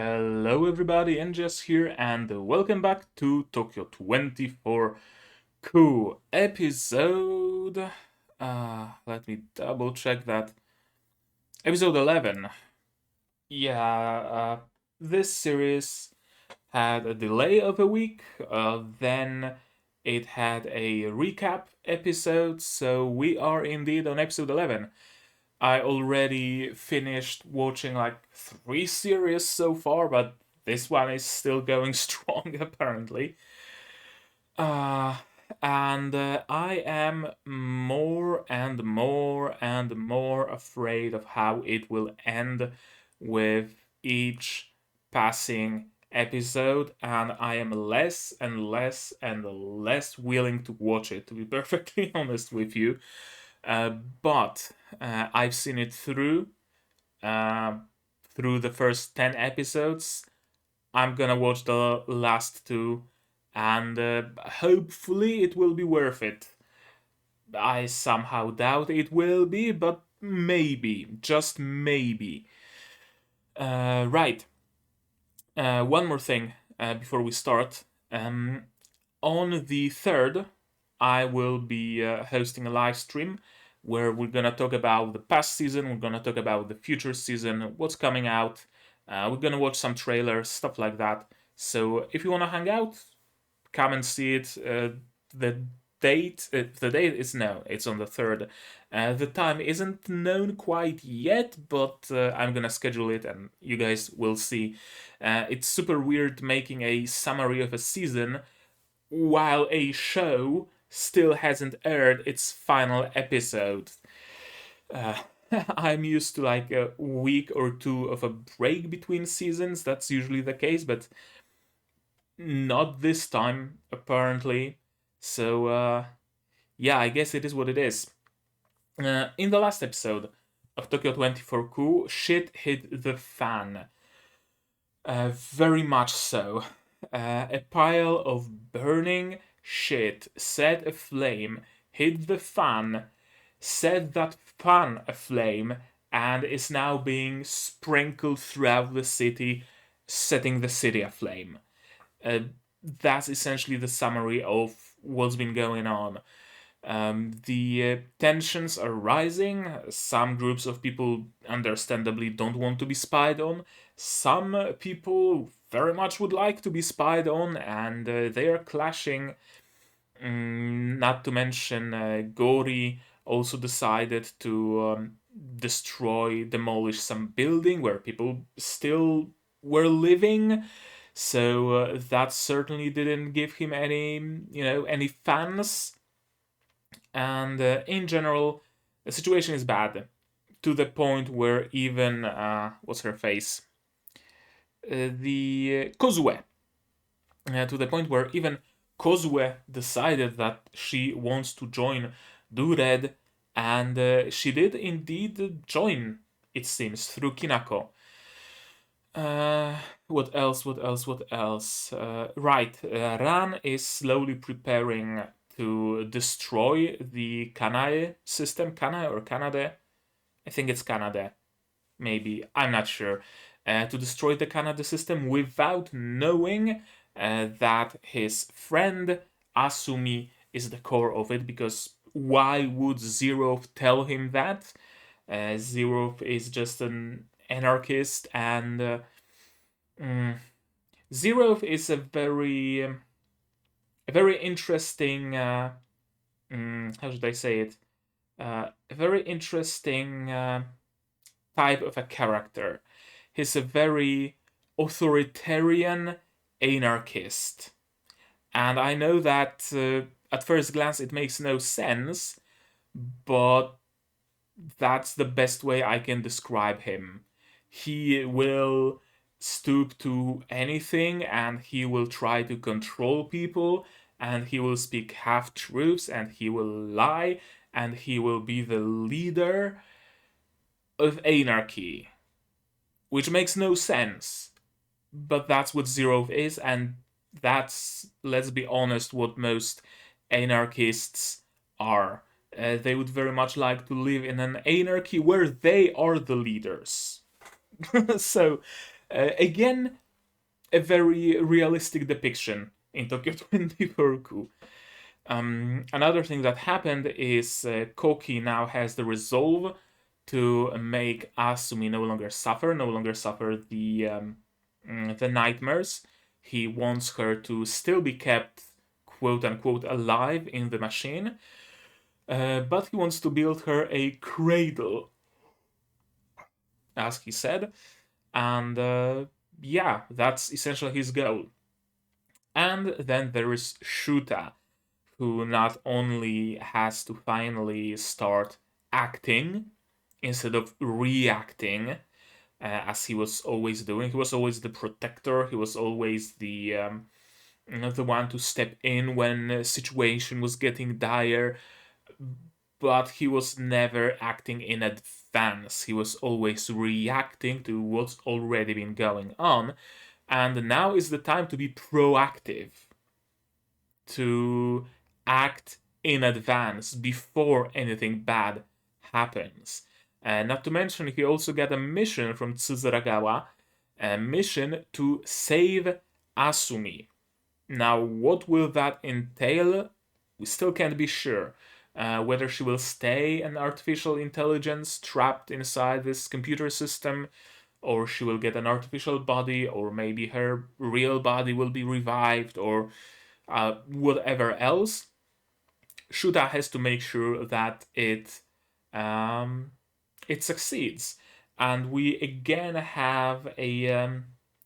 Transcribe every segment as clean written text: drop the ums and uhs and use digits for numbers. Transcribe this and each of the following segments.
Hello everybody, NGS here, and welcome back to Tokyo 24 episode. Let me double check that. Episode 11. Yeah, this series had a delay of a week, then it had a recap episode, so we are indeed on episode 11. I already finished watching like 3 series so far, but this one is still going strong apparently. Uh, and I am more and more and more afraid of how it will end with each passing episode, and I am less and less and less willing to watch it, to be perfectly honest with you. But I've seen it uh, through the first 10 episodes. I'm gonna watch the last two, and hopefully it will be worth it. I somehow doubt it will be, but maybe, just maybe. Right. One more thing before we start. On the 3rd, I will be hosting a live stream where we're gonna talk about the past season, we're gonna talk about the future season, what's coming out. We're gonna watch some trailers, stuff like that. So if you wanna hang out, come and see it. The the date is no, it's on the 3rd. The time isn't known quite yet, but I'm gonna schedule it, and you guys will see. It's super weird making a summary of a season while a show still hasn't aired its final episode. Uh, I'm used to like a week or two of a break between seasons. That's usually the case, but not this time, apparently. So, yeah, I guess it is what it is. In the last episode of Tokyo 24 shit hit the fan. Very much so. A pile of burning shit set aflame, hit the fan, set that fan aflame, and is now being sprinkled throughout the city, setting the city aflame. Uh, that's essentially the summary of what's been going on. The tensions are rising. Some groups of people, understandably, don't want to be spied on. Some people very much would like to be spied on, and they are clashing. Not to mention, Gori also decided to demolish some building where people still were living. So that certainly didn't give him any fans. And in general, the situation is bad to the point where even what's her face, the Kozue, to the point where even Kozue decided that she wants to join Do Red, and she did indeed join. It seems through Kinako. What else? What else? What else? Right, Ran is slowly preparing to destroy the Kanae system. Kanae or Kanade? I think it's Kanade. Maybe. I'm not sure. To destroy the Kanade system without knowing that his friend Asumi is the core of it, because why would Zero tell him that? Zero is just an anarchist, and Zero is a very interesting. How should I say it? A very interesting type of a character. He's a very authoritarian anarchist, and I know that at first glance it makes no sense, but that's the best way I can describe him. He will stoop to anything, and he will try to control people, and he will speak half truths, and he will lie, and he will be the leader of anarchy, which makes no sense. But that's what Zero is, and that's, let's be honest, what most anarchists are. They would very much like to live in an anarchy where they are the leaders. So Again, a very realistic depiction in Tokyo 24-ku. Another thing that happened is Kouki now has the resolve to make Asumi no longer suffer the nightmares. He wants her to still be kept quote unquote alive in the machine, but he wants to build her a cradle, as he said, and yeah, that's essentially his goal. And then there is Shuuta, who not only has to finally start acting instead of reacting, as he was always doing. He was always the protector. He was always the one to step in when a situation was getting dire. But he was never acting in advance. He was always reacting to what's already been going on. And now is the time to be proactive, to act in advance before anything bad happens. Not to mention, he also got a mission from Tsuburagawa, a mission to save Asumi. Now, what will that entail? We still can't be sure. Whether she will stay an artificial intelligence trapped inside this computer system, or she will get an artificial body, or maybe her real body will be revived, or whatever else. Shuuta has to make sure that it succeeds, and we again have a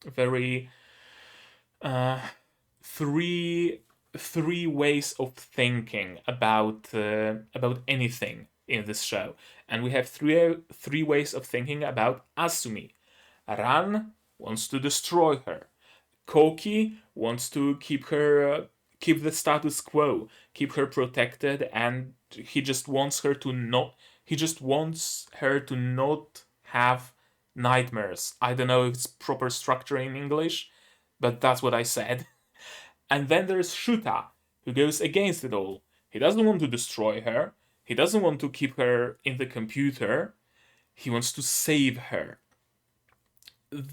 very uh, three three ways of thinking about anything in this show, and we have three ways of thinking about Asumi. Ran wants to destroy her. Kouki wants to keep the status quo, keep her protected, and he just wants her to not. He just wants her to not have nightmares. I don't know if it's proper structure in English, but that's what I said. And then there's Shuuta, who goes against it all. He doesn't want to destroy her. He doesn't want to keep her in the computer. He wants to save her.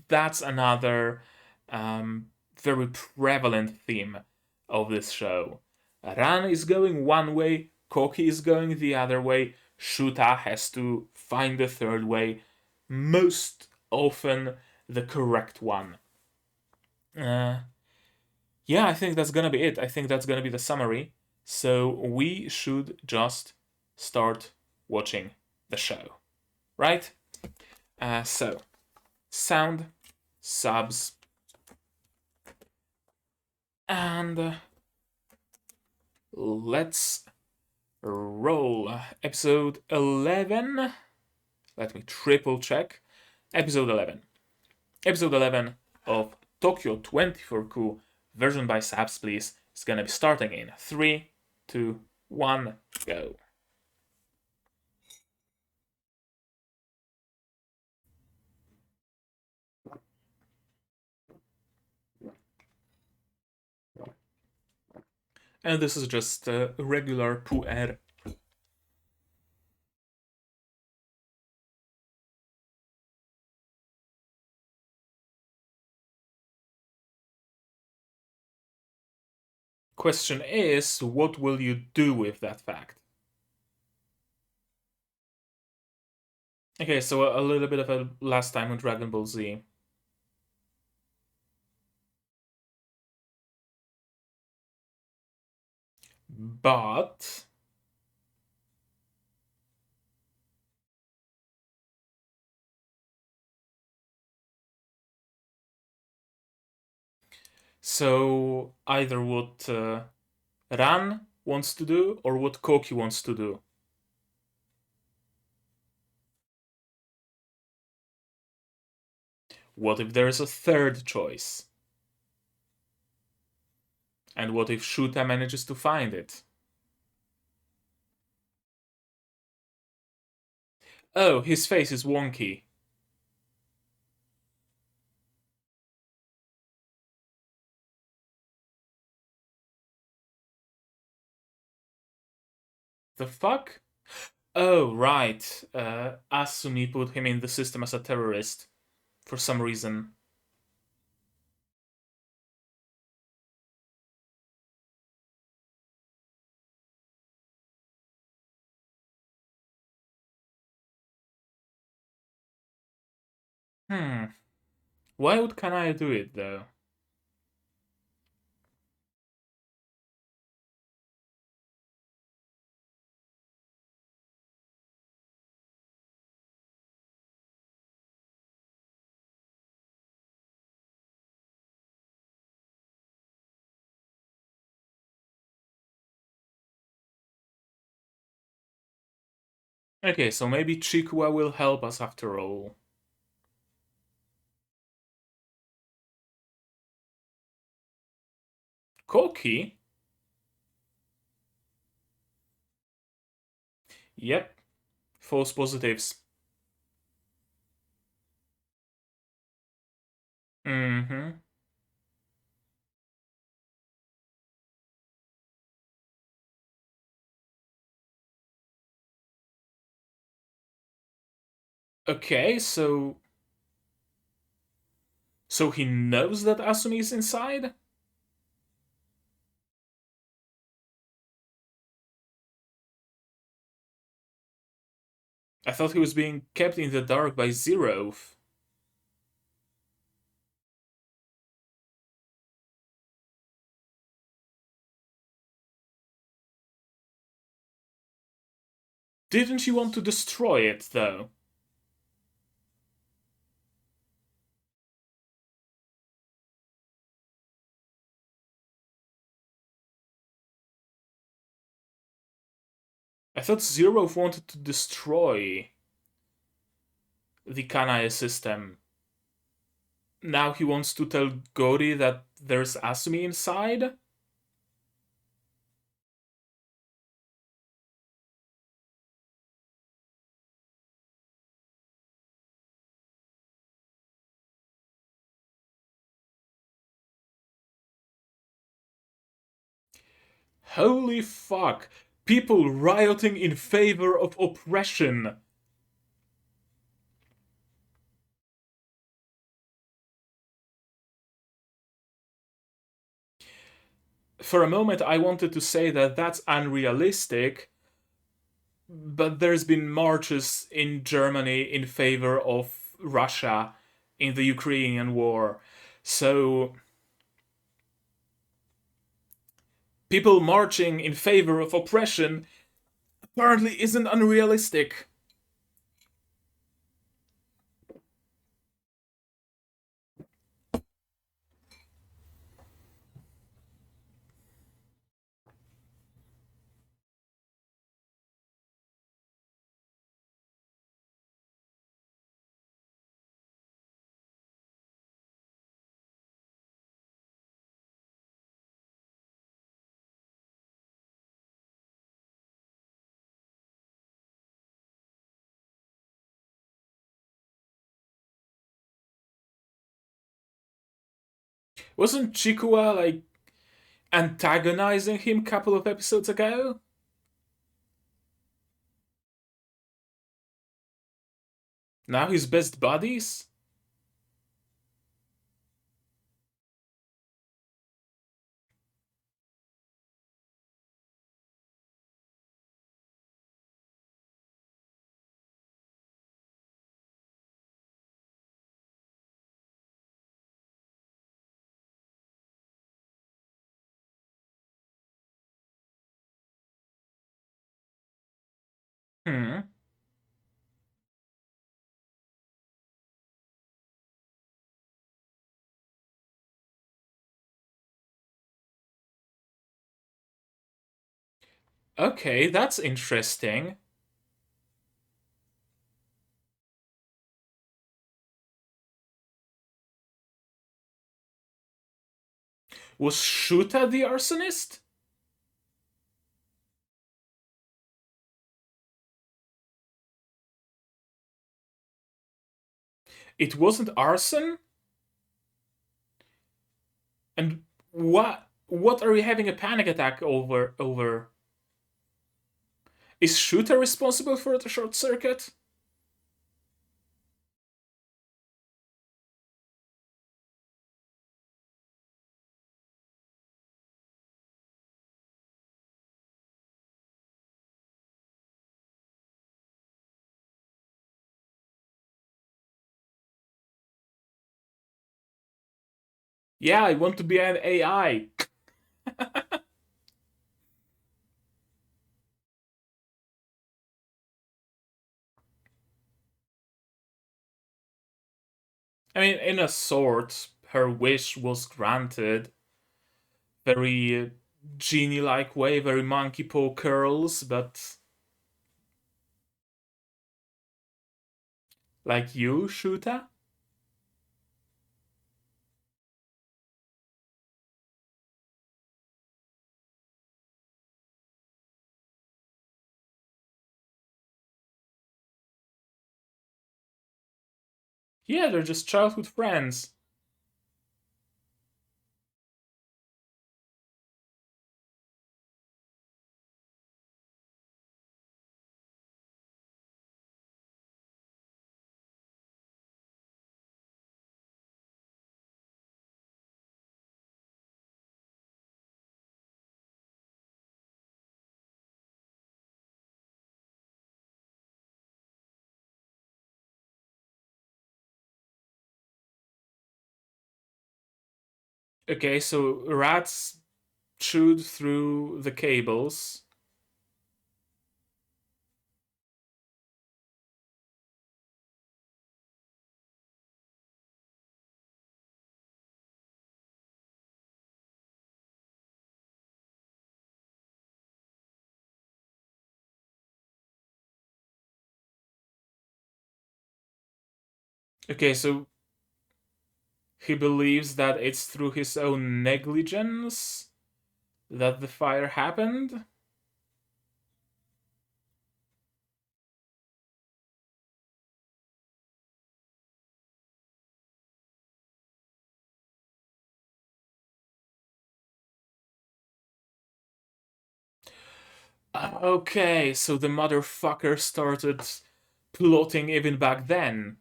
That's another very prevalent theme of this show. Ran is going one way, Kouki is going the other way, Shuuta has to find the third way, most often the correct one. Uh, yeah, I think that's gonna be it. I think that's gonna be the summary. So we should just start watching the show, right? So, sound, subs, and let's roll. Episode 11. Let me triple check. Episode 11. Episode 11 of Tokyo 24-ku, version by Saps, please. It's gonna be starting in 3, 2, 1, go. And this is just a regular puer. Question is, what will you do with that fact? Okay, so a little bit of a last time on Dragon Ball Z. But so either what Ran wants to do or what Kouki wants to do. What if there is a third choice? And what if Shuuta manages to find it? Oh, his face is wonky. The fuck? Oh, right. Asumi put him in the system as a terrorist for some reason. Hmm. Why would Kanai do it though? Okay, so maybe Chikua will help us after all. Kouki? Yep. False positives. Mm-hmm. Okay, so he knows that Asumi is inside? I thought he was being kept in the dark by Zero. Didn't you want to destroy it, though? I thought Zero wanted to destroy the Kanae system. Now he wants to tell Gori that there's Asumi inside? Holy fuck! People rioting in favor of oppression! For a moment, I wanted to say that that's unrealistic, but there's been marches in Germany in favor of Russia in the Ukrainian war. So, people marching in favor of oppression apparently isn't unrealistic. Wasn't Chikua like antagonizing him a couple of episodes ago? Now he's best buddies? Hmm. Okay, that's interesting. Was Shuuta the arsonist? It wasn't arson? And what are we having a panic attack over? Is Shuuta responsible for the short circuit? Yeah, I want to be an AI. I mean, in a sort, her wish was granted. Very genie like way, very monkey paw curls, but like you, Shuuta? Yeah, they're just childhood friends. Okay, so rats chewed through the cables. Okay, so he believes that it's through his own negligence that the fire happened. Okay, so the motherfucker started plotting even back then.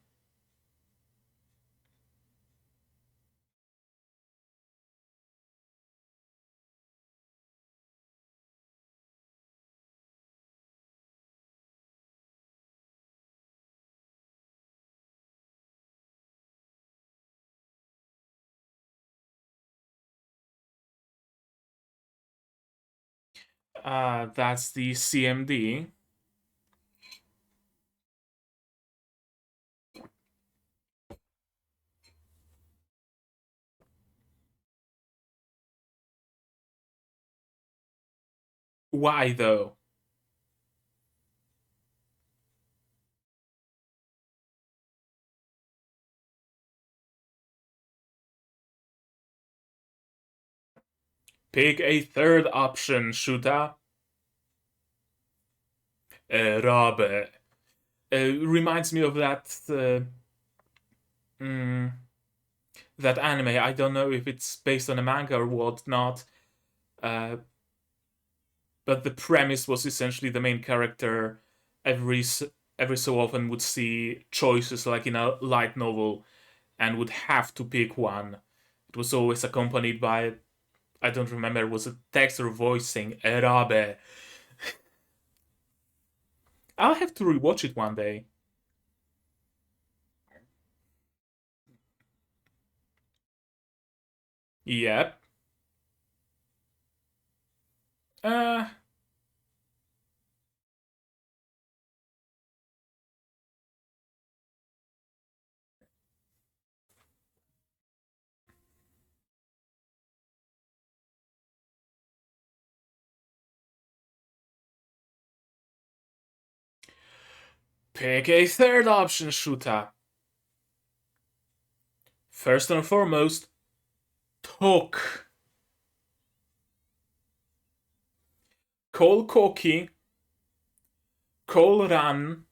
That's the CMD. Why though? Pick a third option, Shuta. Robert. Reminds me of mm, that anime. I don't know if it's based on a manga or whatnot, uh, but the premise was essentially the main character every every so often would see choices like in a light novel and would have to pick one. It was always accompanied by, I don't remember, was a text or voice saying Erabe. I'll have to rewatch it one day. Yep. Uh, Pick a third option, Shuta. First and foremost, talk. Call Kouki, call Ran,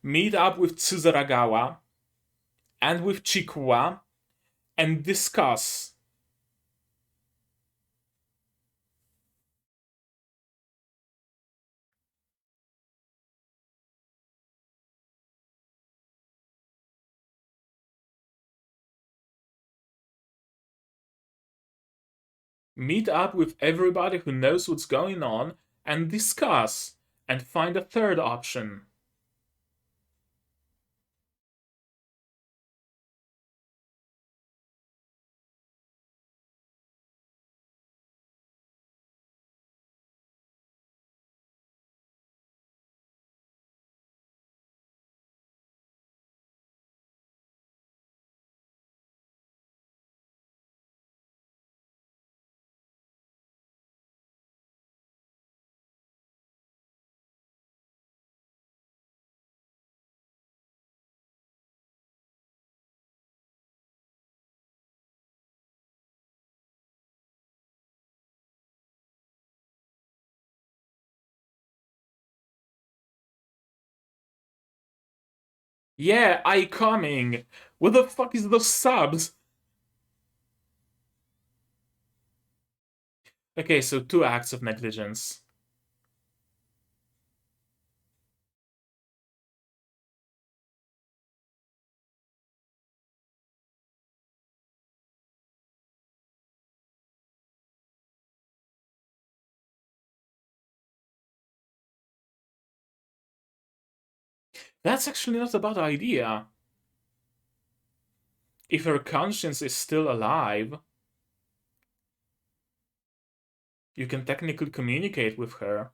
meet up with Tsudaragawa and with Chikuwa, and discuss. Meet up with everybody who knows what's going on and discuss. And find a third option. Yeah, I coming. What the fuck is those subs? Okay, so 2 acts of negligence. That's actually not a bad idea. If her conscience is still alive, you can technically communicate with her.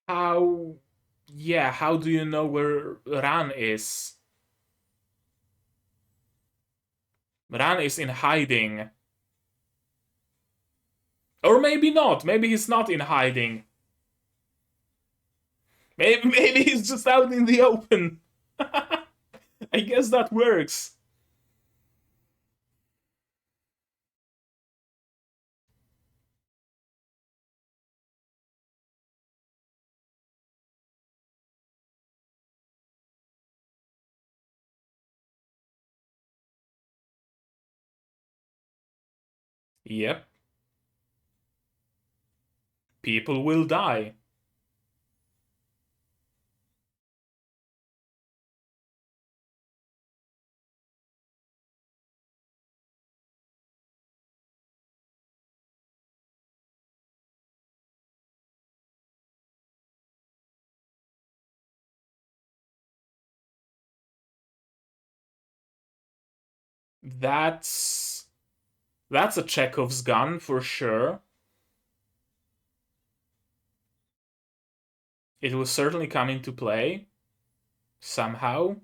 How... Yeah, how do you know where Ran is? Ran is in hiding. Or maybe not. Maybe he's not in hiding. Maybe he's just out in the open. I guess that works. Yep. People will die. That's... That's a Chekhov's gun for sure. It will certainly come into play. Somehow.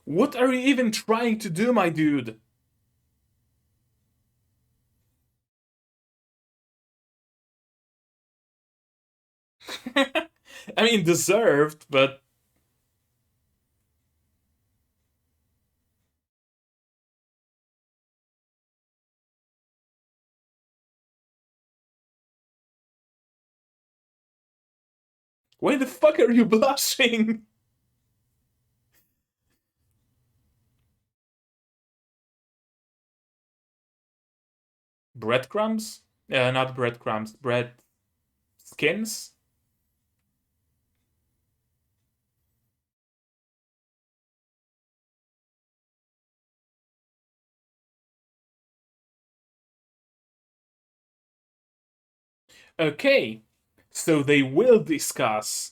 What are you even trying to do, my dude? I mean, deserved, but... Why the fuck are you blushing? Breadcrumbs? Not breadcrumbs. Bread skins? Okay, so they will discuss.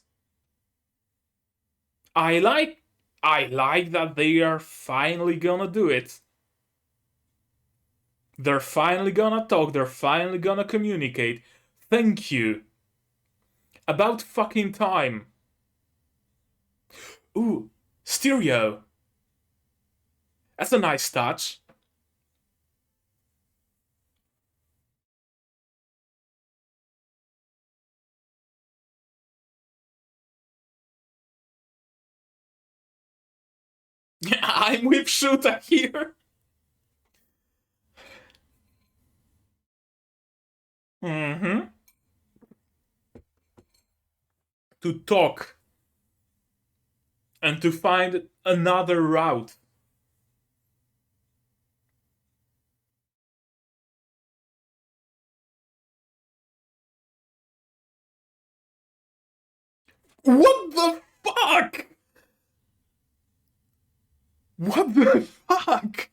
I like I like that they are finally gonna do it. They're finally gonna talk, they're finally gonna communicate. Thank you. About fucking time. Ooh, stereo. That's a nice touch. I'm with Shuuta here. Mm-hmm. To talk and to find another route. What the fuck? What the fuck?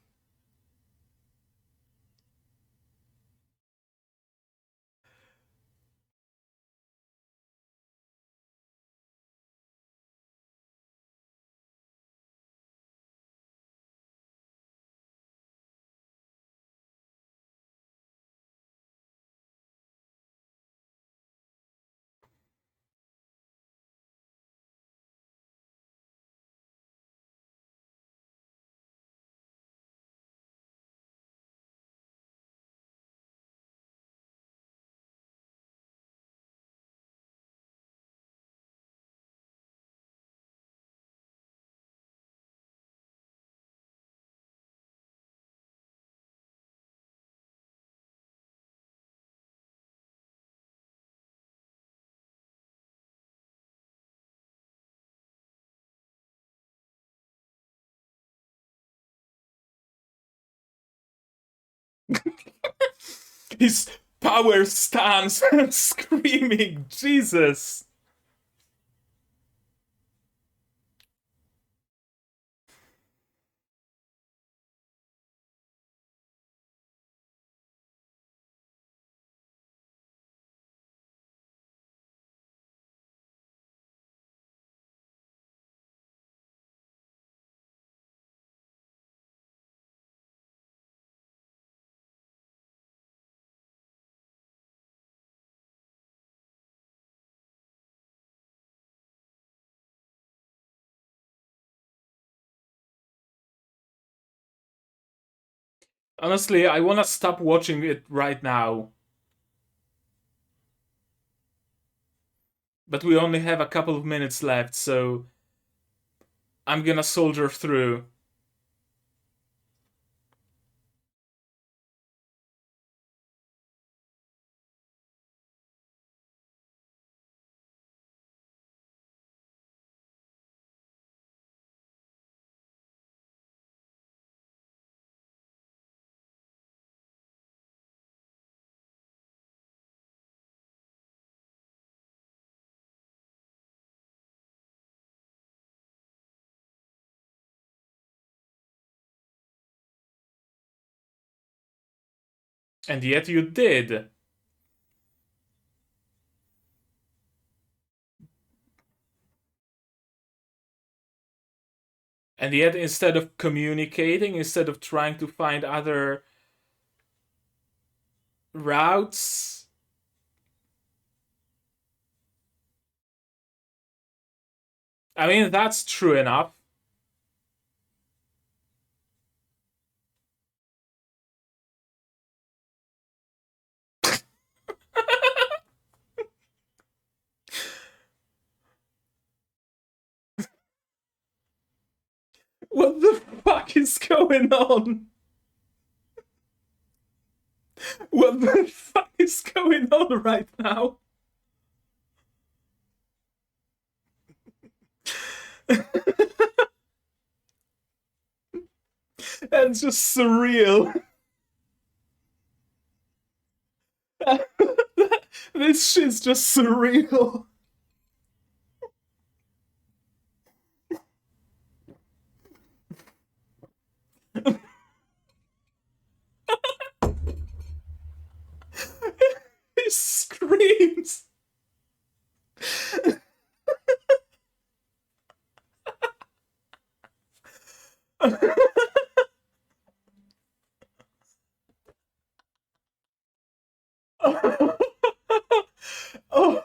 His power stance and screaming, Jesus. Honestly, I wanna stop watching it right now. But we only have a couple of minutes left, so I'm gonna soldier through. And yet you did. And yet, instead of communicating, instead of trying to find other routes, I mean, that's true enough. What the fuck is going on? What the fuck is going on right now? That's just surreal. This shit's just surreal. He screams. Oh,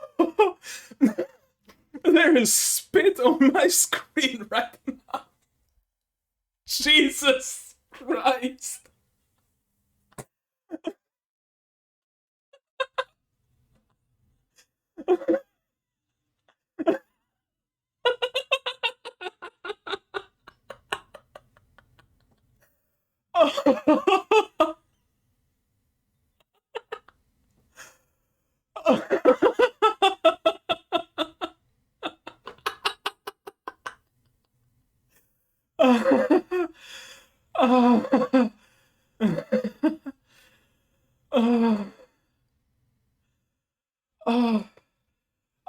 there is spit on my screen right now. Jesus Christ.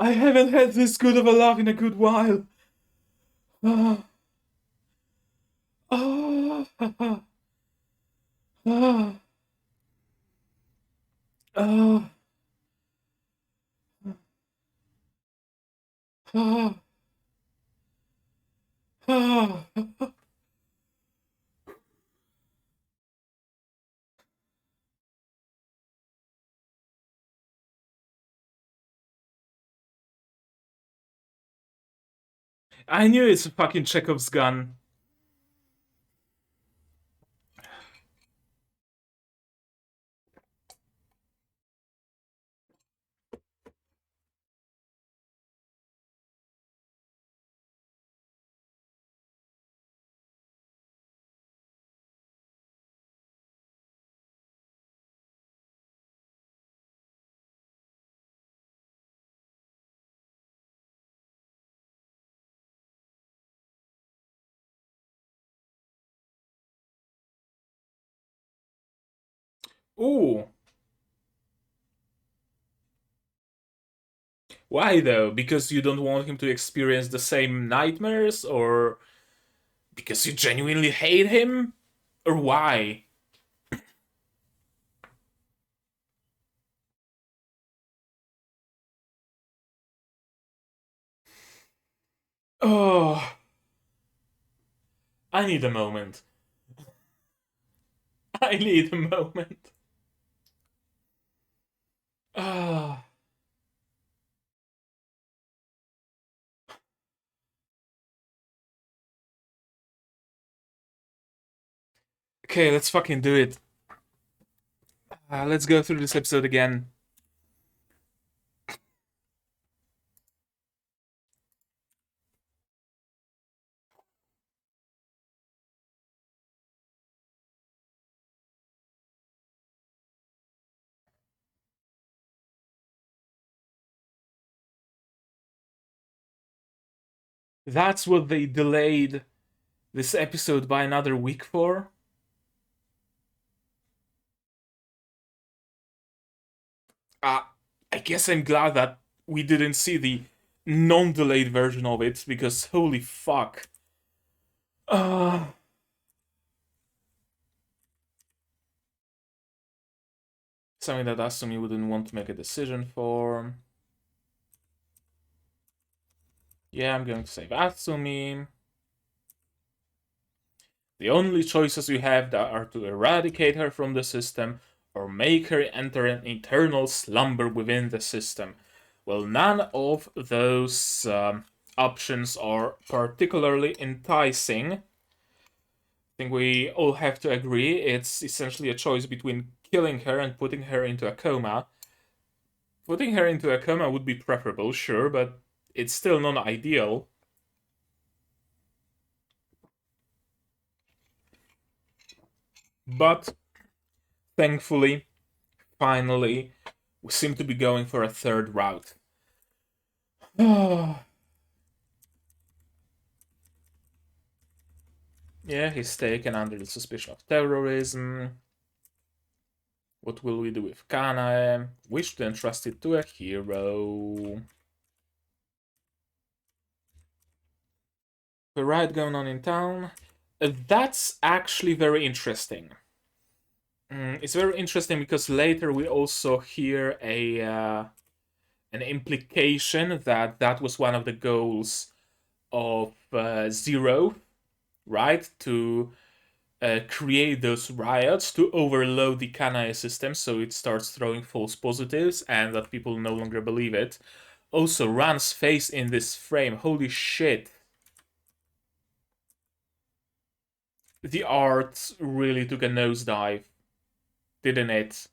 I haven't had this good of a laugh in a good while. Oh I knew it's fucking Chekhov's gun. Ooh. Why though? Because you don't want him to experience the same nightmares, or because you genuinely hate him? Or why? Oh, I need a moment. I need a moment. Ah. Okay, let's fucking do it. Let's go through this episode again. That's what they delayed this episode by another week for. Uh, I guess I'm glad that we didn't see the non-delayed version of it, because holy fuck. Uh, Something that Asumi wouldn't want to make a decision for. Yeah, I'm going to save Asumi. The only choices you have are to eradicate her from the system or make her enter an eternal slumber within the system. Well, none of those options are particularly enticing. I think we all have to agree it's essentially a choice between killing her and putting her into a coma. Putting her into a coma would be preferable, sure, but it's still non ideal. But thankfully, finally, we seem to be going for a third route. Yeah, he's taken under the suspicion of terrorism. What will we do with Kanae? Wish to entrust it to a hero. The riot going on in town. That's actually very interesting. It's very interesting because later we also hear an implication that that was one of the goals of Zero, right? To create those riots to overload the Kanae system so it starts throwing false positives and that people no longer believe it. Also, Ran's face in this frame, holy shit. The art really took a nosedive, didn't it?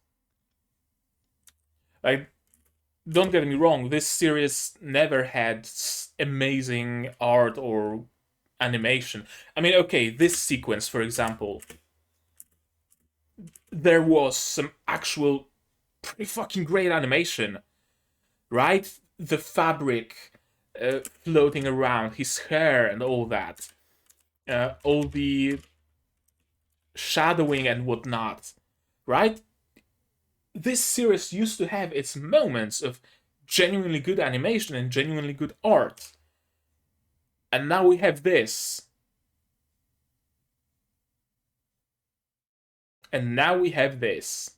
Like, don't get me wrong, this series never had amazing art or animation. I mean, okay, this sequence, for example, there was some actual pretty fucking great animation, right? The fabric floating around, his hair, and all that. All the shadowing and whatnot, right? This series used to have its moments of genuinely good animation and genuinely good art. And now we have this. And now we have this.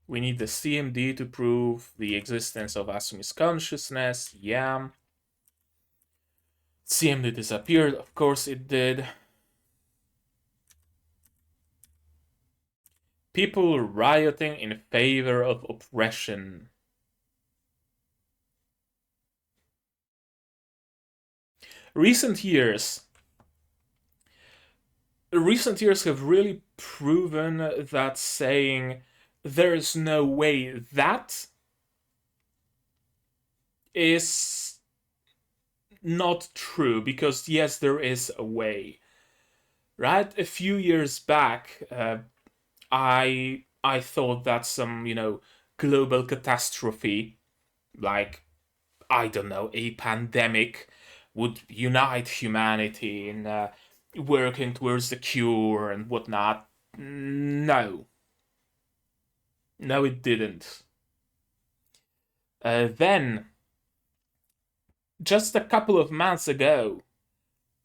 We need the CMD to prove the existence of Asumi's consciousness. Yeah. CMD disappeared. Of course it did. People rioting in favor of oppression. Recent years have really proven that saying there's no way that is not true, because yes, there is a way. Right? A few years back, I thought that some, global catastrophe, like, I don't know, a pandemic, would unite humanity in working towards the cure and whatnot. No. No, it didn't. Then, just a couple of months ago,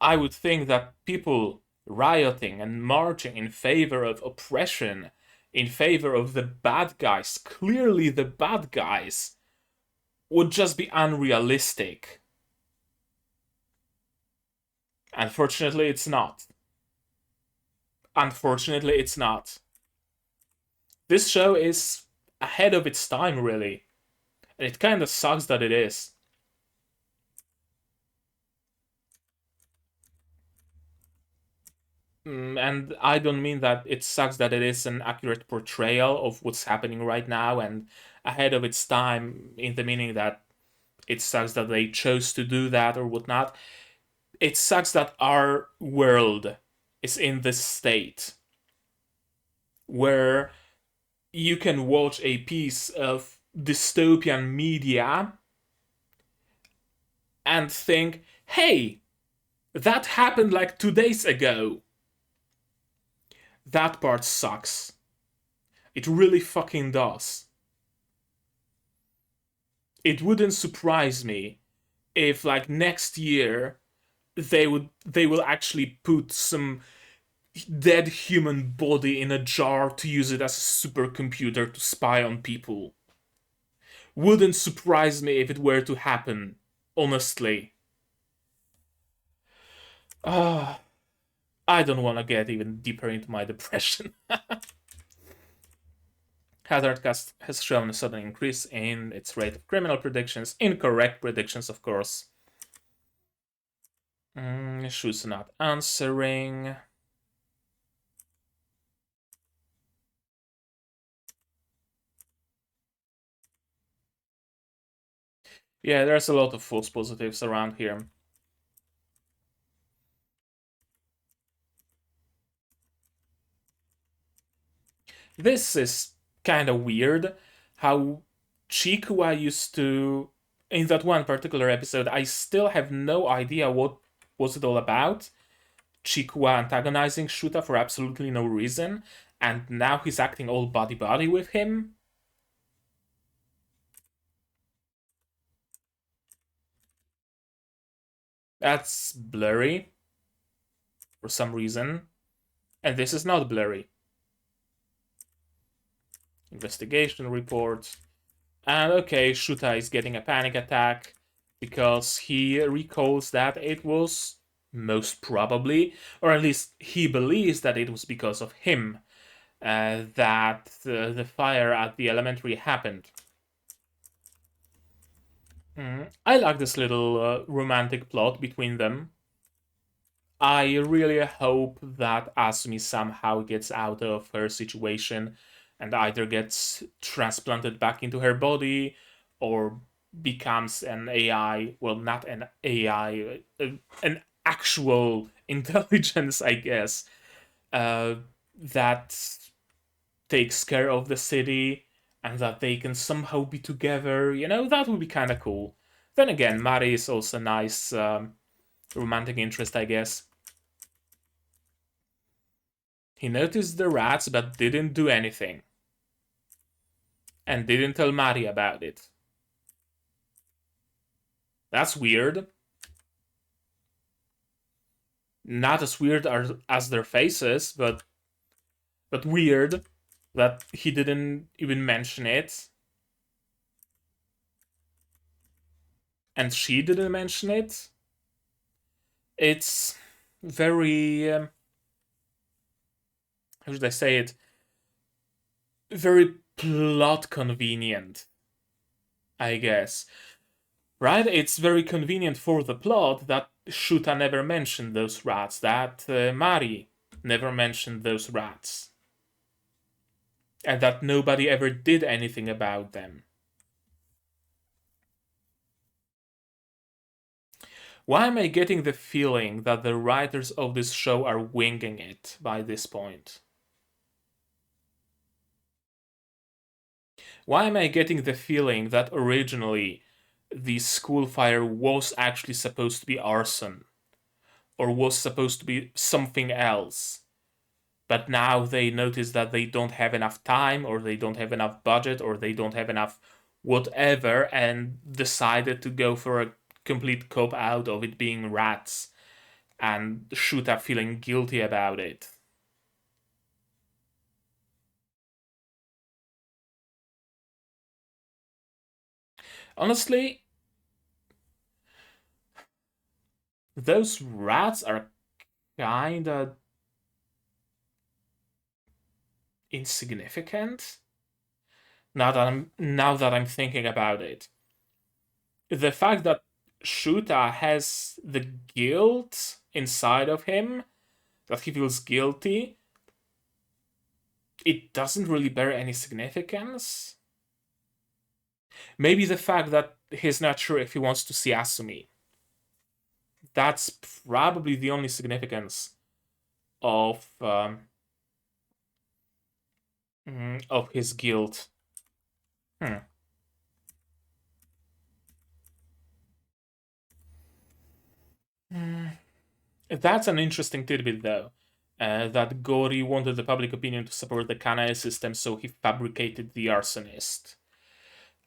I would think that people rioting and marching in favor of oppression, in favor of the bad guys, clearly the bad guys, would just be unrealistic. Unfortunately, it's not. Unfortunately, it's not. This show is ahead of its time, really. And it kind of sucks that it is. And I don't mean that it sucks that it is an accurate portrayal of what's happening right now and ahead of its time, in the meaning that it sucks that they chose to do that or whatnot. It sucks that our world is in this state where you can watch a piece of dystopian media and think, hey, that happened like 2 days ago. That part sucks. It really fucking does. It wouldn't surprise me if, like, next year they will actually put some dead human body in a jar to use it as a supercomputer to spy on people. Wouldn't surprise me if it were to happen, honestly. Ah, I don't want to get even deeper into my depression. Hazardcast has shown a sudden increase in its rate of criminal predictions. Incorrect predictions, of course. Shuuta not answering. Yeah, there's a lot of false positives around here. This is kind of weird how Chikua used to, in that one particular episode, I still have no idea what was it all about. Chikua antagonizing Shuuta for absolutely no reason, and now he's acting all buddy-buddy with him. That's blurry for some reason. And this is not blurry. Investigation report. And okay, Shuuta is getting a panic attack because he recalls that it was most probably, or at least he believes that it was because of him, that the fire at the elementary happened. I like this little romantic plot between them. I really hope that Asumi somehow gets out of her situation and either gets transplanted back into her body or becomes an AI. Well, not an AI, an actual intelligence, I guess, that takes care of the city and that they can somehow be together. That would be kind of cool. Then again, Mari is also nice. Romantic interest, I guess. He noticed the rats but didn't do anything. And didn't tell Mari about it. That's weird. Not as weird as their faces, but weird that he didn't even mention it, and she didn't mention it. It's very how should I say it? Very plot convenient, I guess. Right? It's very convenient for the plot that Shuta never mentioned those rats, that Mari never mentioned those rats, and that nobody ever did anything about them. Why am I getting the feeling that the writers of this show are winging it by this point? Why am I getting the feeling that originally the school fire was actually supposed to be arson or was supposed to be something else? But now they notice that they don't have enough time, or they don't have enough budget, or they don't have enough whatever, and decided to go for a complete cop out of it being rats and Shuta feeling guilty about it. Honestly, those rats are kinda insignificant. Now that I'm thinking about it, the fact that Shuta has the guilt inside of him, that he feels guilty, it doesn't really bear any significance. Maybe the fact that he's not sure if he wants to see Asumi. That's probably the only significance of of his guilt. Hmm. Hmm. That's an interesting tidbit, though. That Gori wanted the public opinion to support the Kanae system, so he fabricated the arsonist.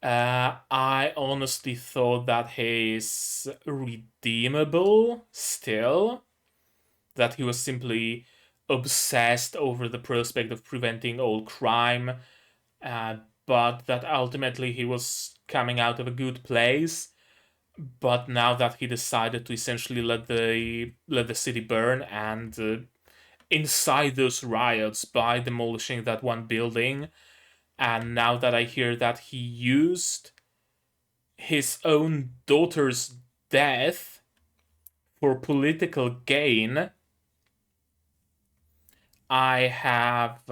I honestly thought that he's redeemable still, that he was simply obsessed over the prospect of preventing all crime, uh, but that ultimately he was coming out of a good place. But now that he decided to essentially let the city burn and incite those riots by demolishing that one building, and now that I hear that he used his own daughter's death for political gain, I have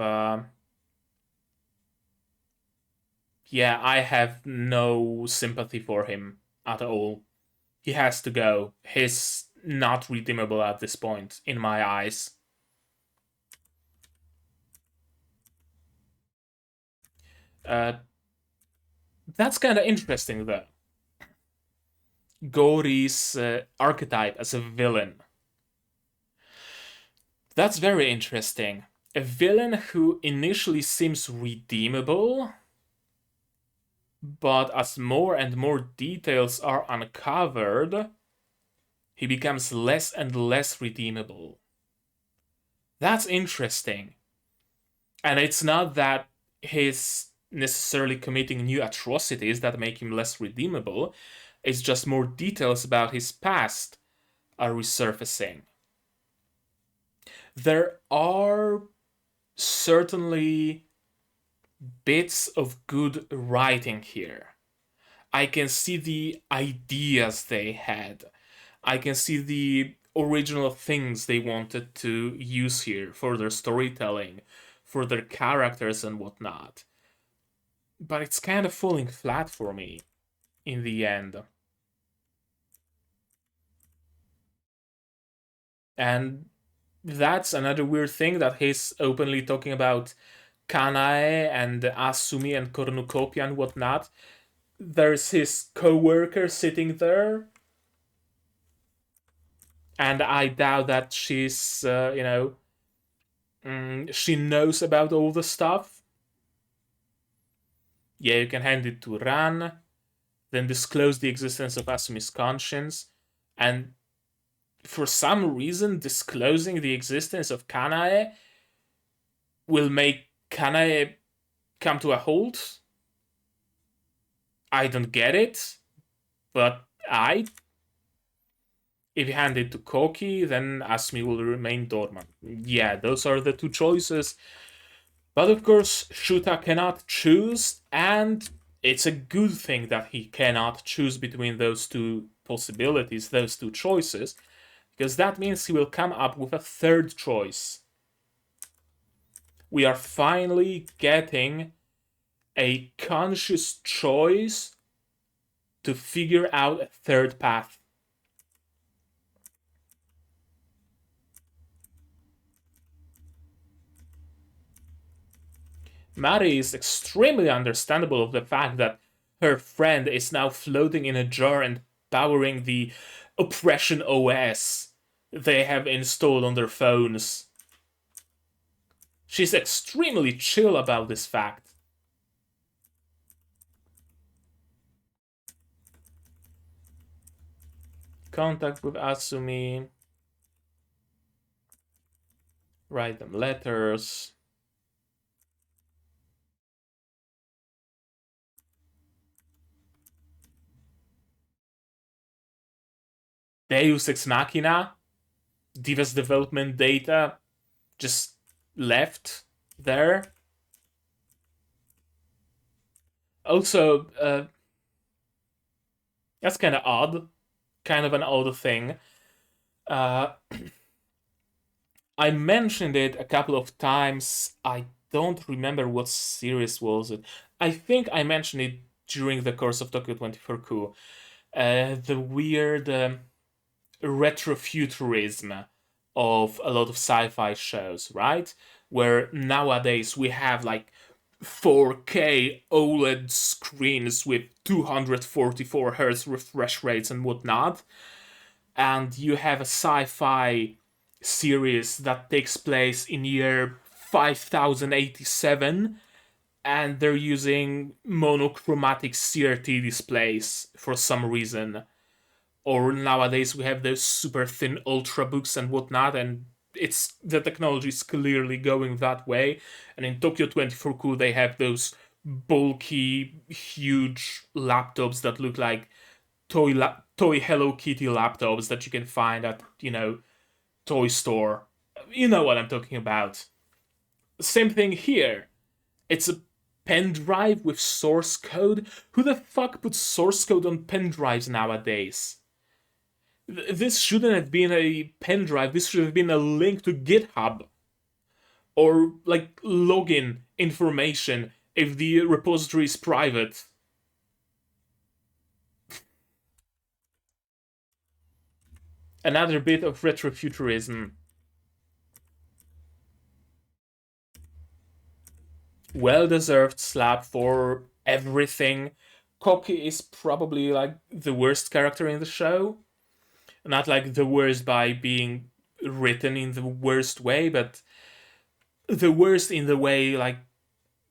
I have no sympathy for him at all. He has to go. He's not redeemable at this point, in my eyes. Uh, that's kind of interesting, though. Gori's archetype as a villain. That's very interesting. A villain who initially seems redeemable, but as more and more details are uncovered, he becomes less and less redeemable. That's interesting. And it's not that he's necessarily committing new atrocities that make him less redeemable, it's just more details about his past are resurfacing. There are certainly bits of good writing here. I can see the ideas they had. I can see the original things they wanted to use here for their storytelling, for their characters and whatnot. But it's kind of falling flat for me in the end. And that's another weird thing that he's openly talking about Kanae and Asumi and Cornucopia and whatnot. There's his co-worker sitting there, and I doubt that she knows about all the stuff. Yeah, you can hand it to Ran. then disclose the existence of Asumi's conscience, and for some reason, disclosing the existence of Kanae will make Kanae come to a halt. I don't get it, but if you hand it to Kouki, then Asumi will remain dormant. Yeah, those are the two choices. But of course, Shuuta cannot choose, and it's a good thing that he cannot choose between those two possibilities, those two choices, because that means he will come up with a third choice. We are finally getting a conscious choice to figure out a third path. Mari is extremely understandable of the fact that her friend is now floating in a jar and powering the oppression OS they have installed on their phones. She's extremely chill about this fact. Contact with Asumi. Write them letters. Deus Ex Machina. Diva's development data just left there. Also, that's kind of odd. Kind of an odd thing. Uh, I mentioned it a couple of times. I don't remember what series was it. I think I mentioned it during the course of Tokyo 24Ku. The weird retrofuturism of a lot of sci-fi shows, right? Where nowadays we have like 4K OLED screens with 244 hertz refresh rates and whatnot, and you have a sci-fi series that takes place in year 5087, and they're using monochromatic CRT displays for some reason. Or nowadays we have those super thin ultrabooks and whatnot, and it's the technology is clearly going that way. And in Tokyo 24Ku they have those bulky, huge laptops that look like toy Hello Kitty laptops that you can find at toy store. You know what I'm talking about. Same thing here. It's a pen drive with source code. Who the fuck puts source code on pen drives nowadays? This shouldn't have been a pen drive. This should have been a link to GitHub or like login information if the repository is private. Another bit of retrofuturism. Well deserved slap for everything. Kouki is probably like the worst character in the show. Not like the worst by being written in the worst way, but the worst in the way like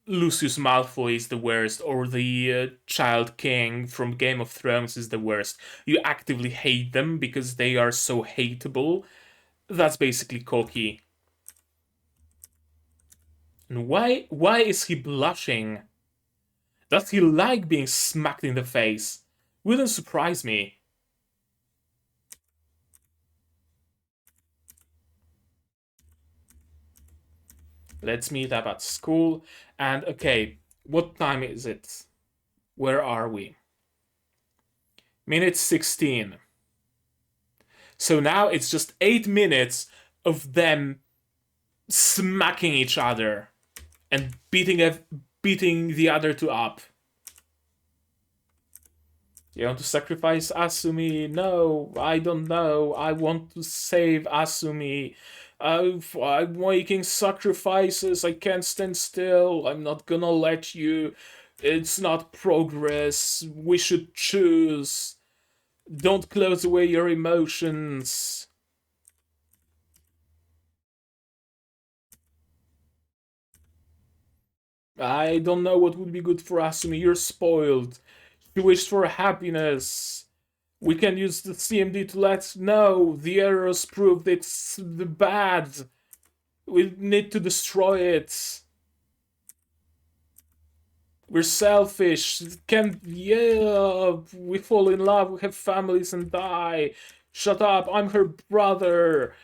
Lucius Malfoy is the worst, or the Child King from Game of Thrones is the worst. You actively hate them because they are so hateable. That's basically Kouki. And why is he blushing? Does he like being smacked in the face? Wouldn't surprise me. Let's meet up at school. And okay, what time is it? Where are we? Minute 16. So now it's just 8 minutes of them smacking each other and beating the other two up. You want to sacrifice Asumi? No, I don't know. I want to save Asumi. I'm making sacrifices. I can't stand still. I'm not gonna let you. It's not progress. We should choose. Don't close away your emotions. I don't know what would be good for Asumi. You're spoiled. She wished for happiness. We can use the CMD to let know the errors proved it's bad. We need to destroy it. We're selfish. Can yeah, we fall in love, we have families and die. Shut up, I'm her brother.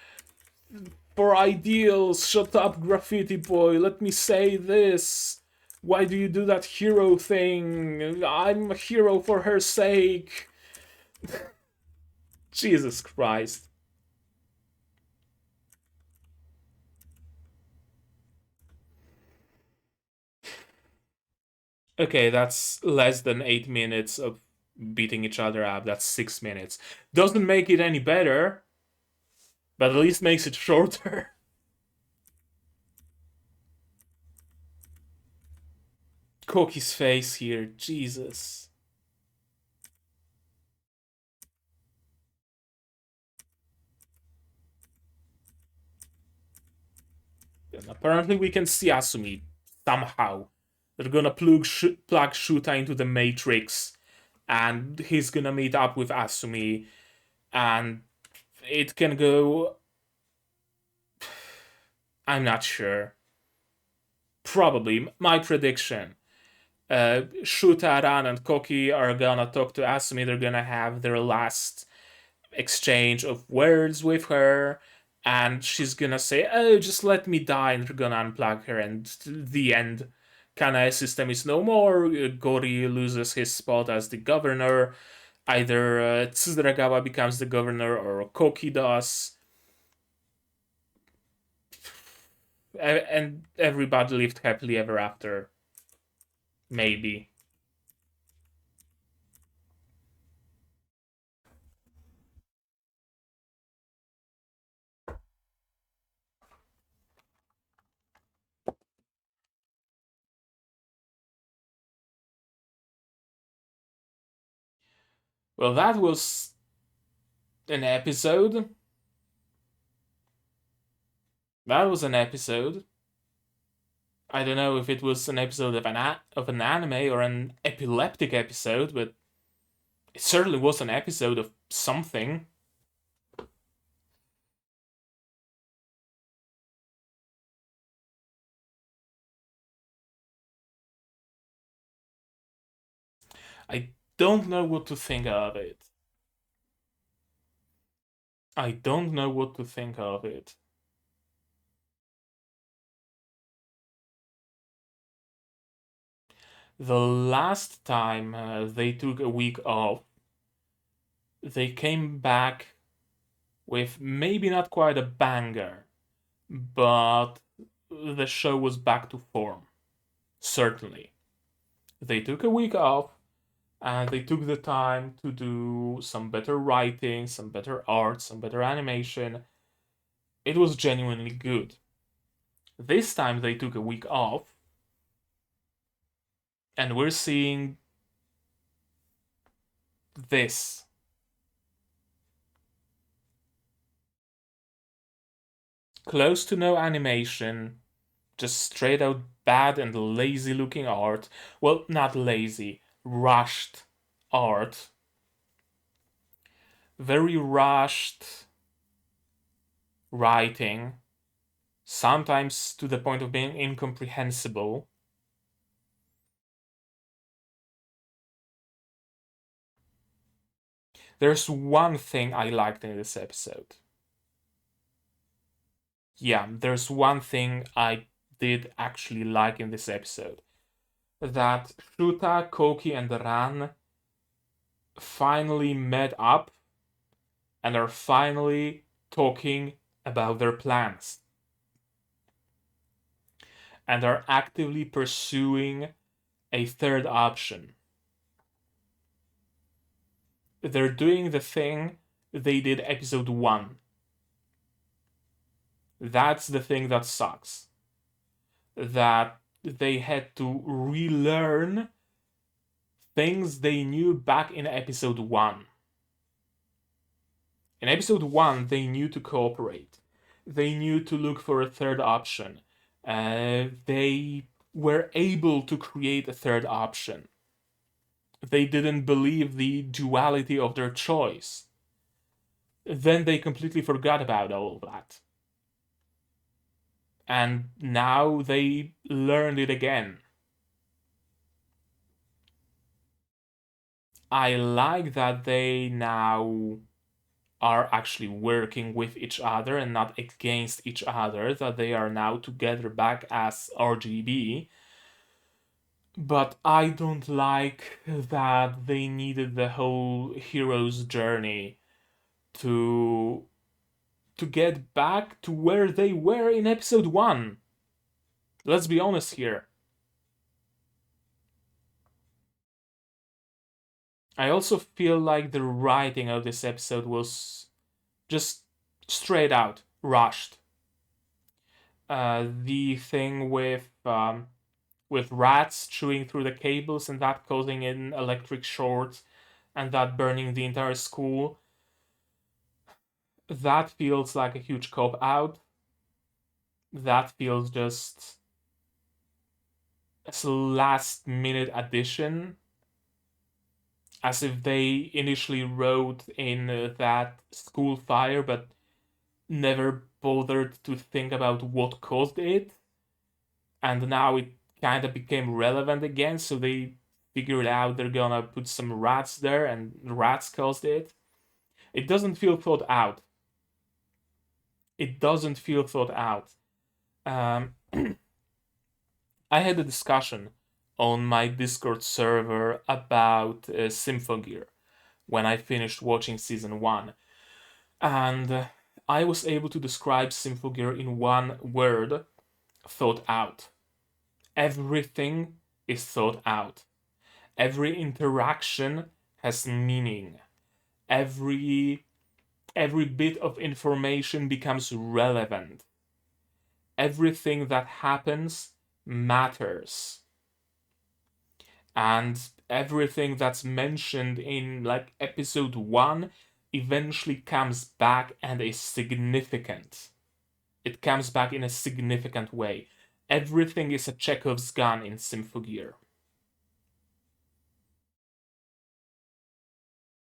For ideals, shut up, graffiti boy. Let me say this. Why do you do that hero thing? I'm a hero for her sake. Jesus Christ. Okay, that's less than 8 minutes of beating each other up. That's 6 minutes. Doesn't make it any better, but at least makes it shorter. Kouki's face here, Jesus. And apparently, we can see Asumi somehow. They're gonna plug Shuuta into the Matrix, and he's gonna meet up with Asumi, and it can go. I'm not sure. Probably my prediction. Shuuta, Ran, and Kouki are gonna talk to Asumi. They're gonna have their last exchange of words with her, and she's gonna say, "Oh, just let me die," and they're gonna unplug her, and the end. Kanae system is no more. Gori loses his spot as the governor. Either Tsudragawa becomes the governor or Kouki does, and everybody lived happily ever after. Maybe. Well, that was an episode. That was an episode. I don't know if it was an episode of an anime or an epileptic episode, but it certainly was an episode of something. I don't know what to think of it. I don't know what to think of it. The last time they took a week off, they came back with maybe not quite a banger, but the show was back to form. Certainly. They took a week off and they took the time to do some better writing, some better art, some better animation. It was genuinely good. This time they took a week off, and we're seeing this. Close to no animation, just straight out bad and lazy looking art. Well, not lazy, rushed art. Very rushed writing, sometimes to the point of being incomprehensible. There's one thing I liked in this episode. Yeah, there's one thing I did actually like in this episode. That Shuta, Kouki, and Ran finally met up and are finally talking about their plans and are actively pursuing a third option. They're doing the thing they did episode 1. That's the thing that sucks. That they had to relearn things they knew back in episode 1. In episode 1, they knew to cooperate. They knew to look for a third option. They were able to create a third option. They didn't believe the duality of their choice. Then they completely forgot about all of that. And now they learned it again. I like that they now are actually working with each other and not against each other, that they are now together back as RGB. But I don't like that they needed the whole hero's journey to get back to where they were in episode 1. Let's be honest here. I also feel like the writing of this episode was just straight out rushed. The thing with rats chewing through the cables and that causing an electric short and that burning the entire school, that feels like a huge cop out. That feels just as a last minute addition, as if they initially wrote in that school fire but never bothered to think about what caused it, and now it kind of became relevant again, so they figured out they're gonna put some rats there and rats caused it. It doesn't feel thought out. It doesn't feel thought out. um, I had a discussion on my Discord server about Symphogear when I finished watching season 1, and I was able to describe Symphogear in one word: thought out. Everything is thought out. Every interaction has meaning. Every bit of information becomes relevant. Everything that happens matters. And everything that's mentioned in like episode 1 eventually comes back and is significant. It comes back in a significant way. Everything is a Chekhov's gun in Symphogear.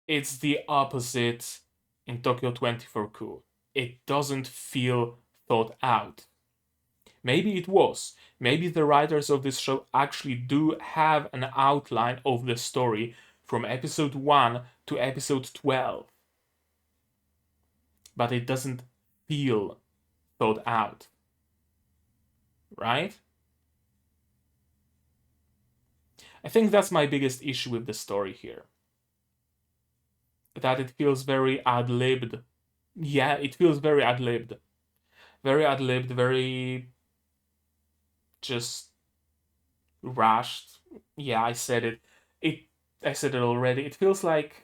It's the opposite in Tokyo 24-Ku. It doesn't feel thought out. Maybe it was. Maybe the writers of this show actually do have an outline of the story from episode 1 to episode 12. But it doesn't feel thought out. Right? I think that's my biggest issue with the story here. That it feels very ad-libbed. Yeah, it feels very ad-libbed. Very ad-libbed, very just rushed. Yeah, I said it. I said it already. It feels like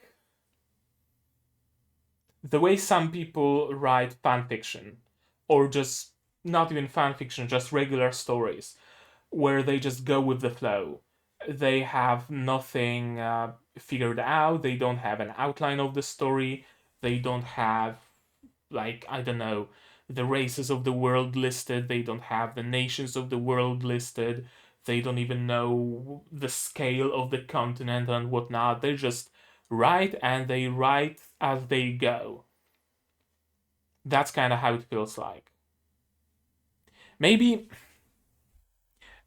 the way some people write fan fiction, or just not even fan fiction, just regular stories, where they just go with the flow. They have nothing figured out. They don't have an outline of the story. They don't have, like, I don't know, the races of the world listed. They don't have the nations of the world listed. They don't even know the scale of the continent and whatnot. They just write and they write as they go. That's kind of how it feels like. Maybe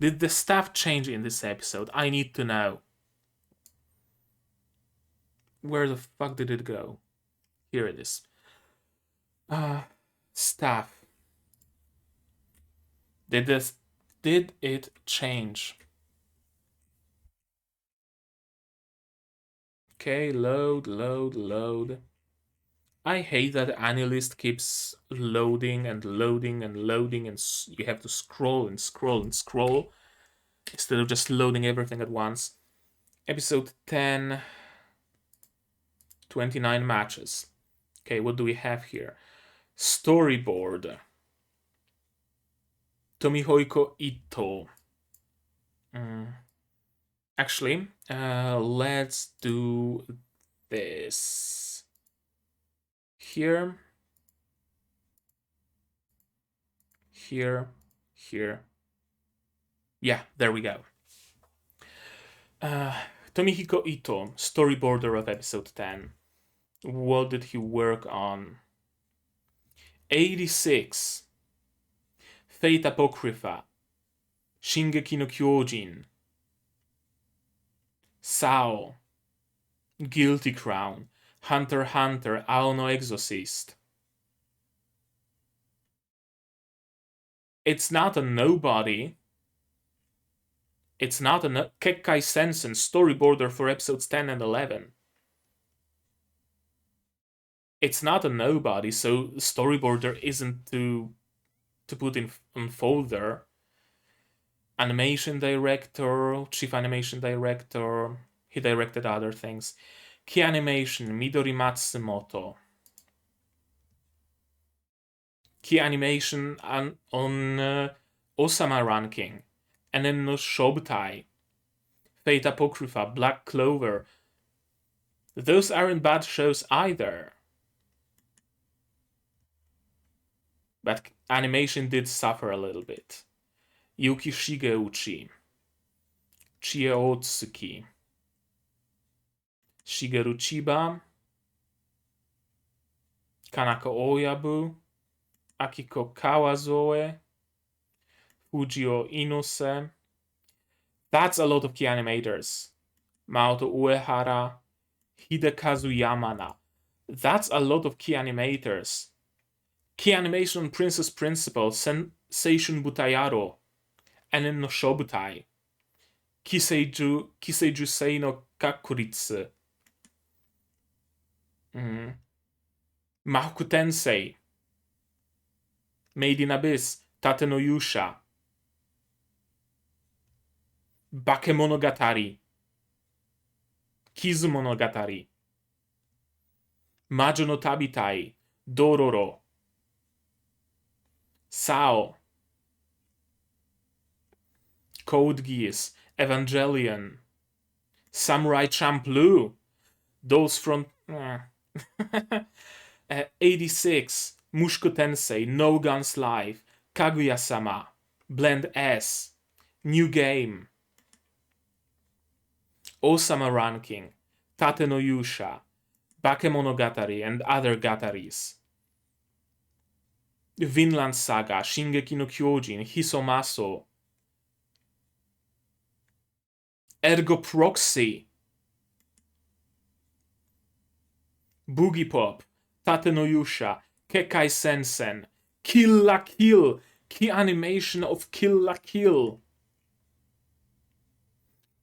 did the staff change in this episode? I need to know. Where the fuck did it go? Here it is. Staff. Did it change? Okay, load. I hate that AnyList keeps loading and loading and loading, and you have to scroll and scroll and scroll instead of just loading everything at once. Episode 10, 29 matches. Okay, what do we have here? Storyboard. Tomihoiko Ito. Actually, let's do this. Here, here, here. Yeah, there we go. Tomihiko Ito, storyboarder of episode 10. What did he work on? 86. Fate Apocrypha. Shingeki no Kyojin. Sao. Guilty Crown. Hunter x Hunter. Aono Exorcist. It's not a nobody. It's not a Kekkai Sensen, storyboarder for episodes 10 and 11. It's not a nobody, so storyboarder isn't to put in on folder. Animation director, chief animation director, he directed other things. Key animation, Midori Matsumoto. Key animation on Osama ranking, and then no Shoubutai, Fate Apocrypha, Black Clover. Those aren't bad shows either. But animation did suffer a little bit. Yuki Shigeuchi, Chie Otsuki, Shigeru Chiba, Kanako Oyabu, Akiko Kawazoe, Fujio Inose. That's a lot of key animators. Maoto Uehara, Hidekazu Yamana. That's a lot of key animators. Key animation Princess Principal, Seishun Butayaro, and then no Shobutai. Kiseiju Sei no Kakuritsu. Mahoku Tensei. Made in Abyss, Tate no Yusha. Bakemonogatari. Kizumonogatari. Majo no Tabitai. Dororo. Sao. Code Geass. Evangelion. Samurai Champloo. Those from 86. Mushoku Tensei. No Guns Live. Kaguya-sama. Blend S. New Game. Osama ranking. Tate no Yusha. Bakemonogatari and other gataris. Vinland Saga, Shingeki no Kyojin, Hisomaso. Ergo Proxy. Boogie Pop, Tate no Yusha, Kekkai Sensen, Kill la Kill, key animation of Kill la Kill.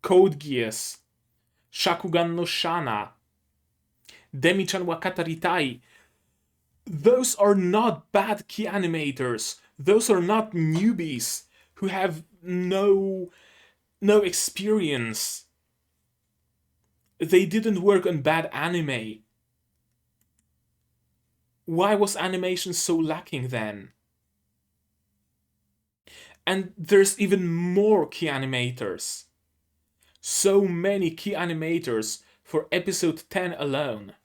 Code Geass, Shakugan no Shana, Demi-chan wa Kataritai. Those are not bad key animators. Those are not newbies who have no experience. They didn't work on bad anime. Why was animation so lacking then? And there's even more key animators. So many key animators for episode 10 alone.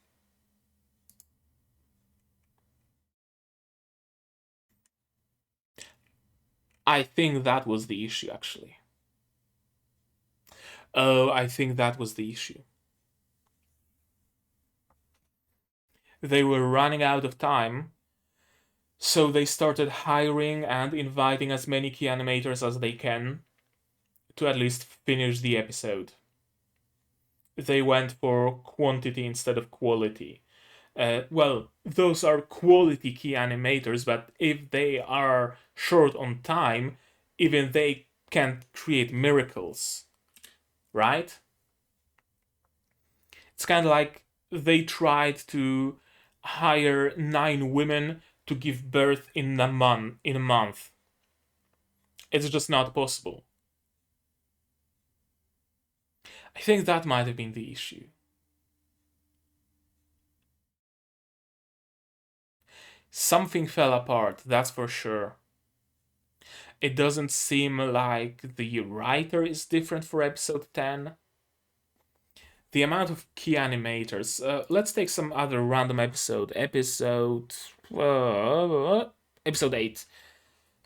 I think that was the issue, actually. Oh, I think that was the issue. They were running out of time, so they started hiring and inviting as many key animators as they can to at least finish the episode. They went for quantity instead of quality. Well, those are quality key animators, but if they are short on time, even they can't create miracles, right? It's kind of like they tried to hire 9 women to give birth in a month. It's just not possible. I think that might have been the issue. Something fell apart, that's for sure. It doesn't seem like the writer is different for episode 10. The amount of key animators. Let's take some other random episode. Episode 8.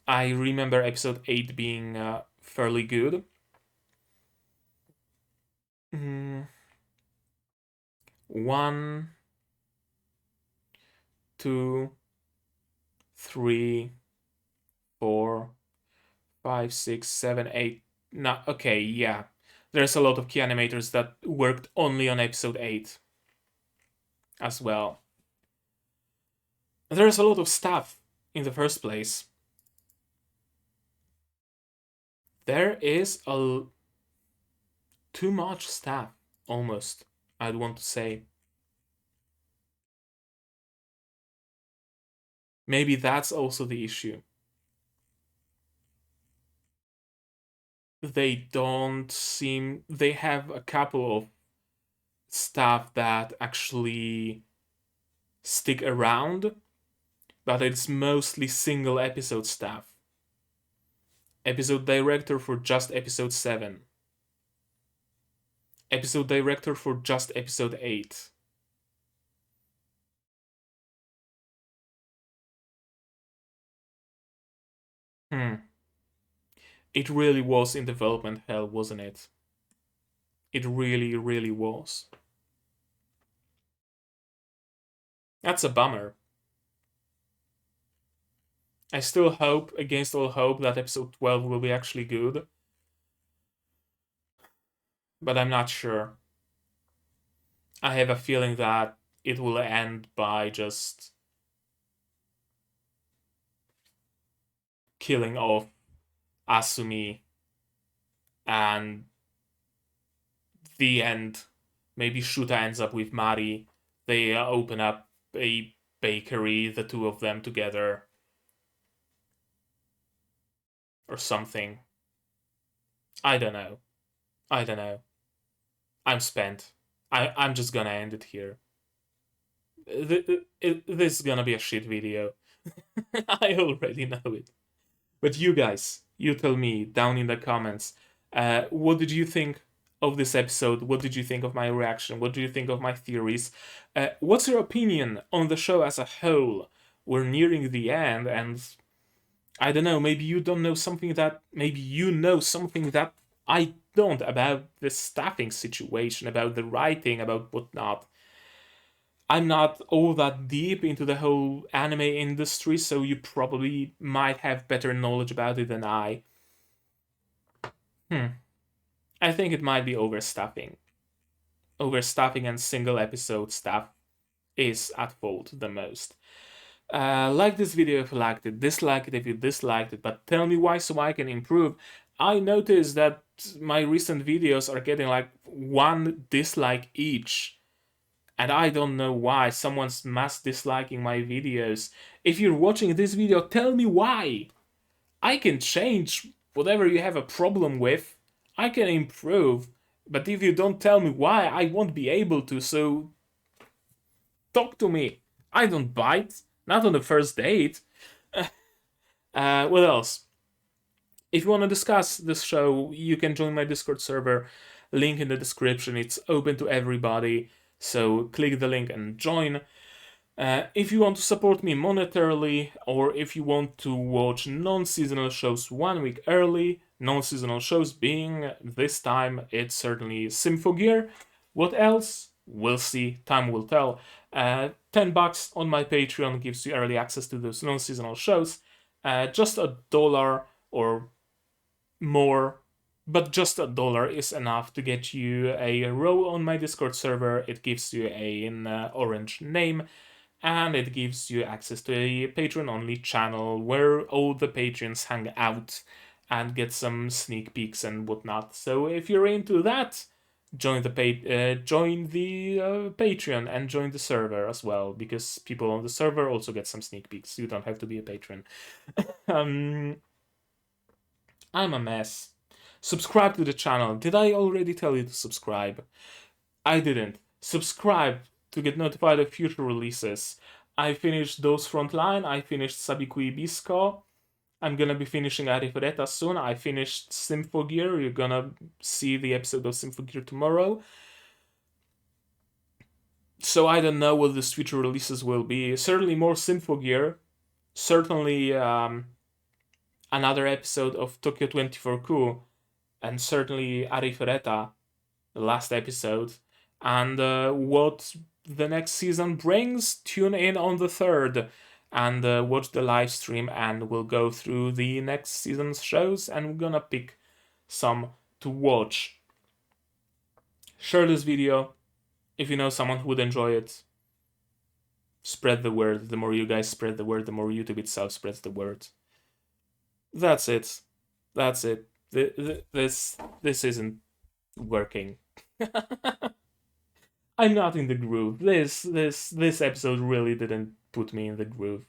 I remember episode 8 being fairly good. Mm, 1, 2, 3, 4, 5, 6, 7, 8. No, okay, yeah. There's a lot of key animators that worked only on episode 8 as well. There's a lot of stuff in the first place. There is too much stuff, almost, I'd want to say. Maybe that's also the issue. They don't seem. They have a couple of stuff that actually stick around, but it's mostly single episode stuff. Episode director for just episode 7. Episode director for just episode 8. Hmm. It really was in development hell, wasn't it? It really, really was. That's a bummer. I still hope, against all hope, that episode 12 will be actually good, but I'm not sure. I have a feeling that it will end by just killing off Asumi and the end. Maybe Shuuta ends up with Mari. They open up a bakery, the two of them together, or something. I don't know. I don't know. I'm spent. I'm just gonna end it here. This is gonna be a shit video. I already know it. But you guys, you tell me down in the comments, what did you think of this episode? What did you think of my reaction? What do you think of my theories? What's your opinion on the show as a whole? We're nearing the end, and I don't know, maybe you don't know something that, maybe you know something that I don't about the staffing situation, about the writing, about whatnot. I'm not all that deep into the whole anime industry, so you probably might have better knowledge about it than I. Hmm. I think it might be overstaffing. Overstaffing and single episode stuff is at fault the most. Like this video if you liked it, dislike it if you disliked it, but tell me why so I can improve. I noticed that my recent videos are getting like 1 dislike each, and I don't know why. Someone's mass disliking my videos. If you're watching this video, tell me why. I can change whatever you have a problem with. I can improve. But if you don't tell me why, I won't be able to, so talk to me. I don't bite. Not on the first date. What else? If you want to discuss this show, you can join my Discord server. Link in the description. It's open to everybody. So click the link and join. If you want to support me monetarily, or if you want to watch non-seasonal shows 1 week early, non-seasonal shows being, this time, it's certainly Symphogear. What else? We'll see, time will tell. $10 on my Patreon gives you early access to those non-seasonal shows. Just $1 or more, but just $1 is enough to get you a row on my Discord server. It gives you an orange name, and it gives you access to a Patreon-only channel where all the patrons hang out and get some sneak peeks and whatnot. So if you're into that, join the Patreon and join the server as well, because people on the server also get some sneak peeks. You don't have to be a patron. um, I'm a mess. Subscribe to the channel. Did I already tell you to subscribe? I didn't. Subscribe to get notified of future releases. I finished Those Frontline, I finished Sabiku Ibisco. I'm gonna be finishing Arifureta soon. I finished Symphogear. You're gonna see the episode of Symphogear tomorrow. So I don't know what the future releases will be. Certainly more Symphogear. Certainly another episode of Tokyo 24 Ku. And certainly Arifureta. the last episode, and what the next season brings, tune in on the 3rd and watch the live stream, and we'll go through the next season's shows and we're gonna pick some to watch. Share this video if you know someone who would enjoy it. Spread the word. The more you guys spread the word, the more YouTube itself spreads the word. That's it. That's it. This isn't working. I'm not in the groove. This episode really didn't put me in the groove.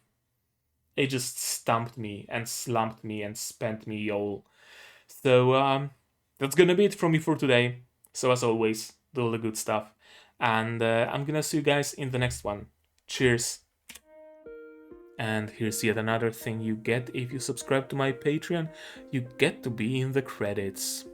It just stumped me and slumped me and spent me all. So that's gonna be it from me for today. So as always, do all the good stuff, and I'm gonna see you guys in the next one. Cheers. And here's yet another thing you get if you subscribe to my Patreon. You get to be in the credits.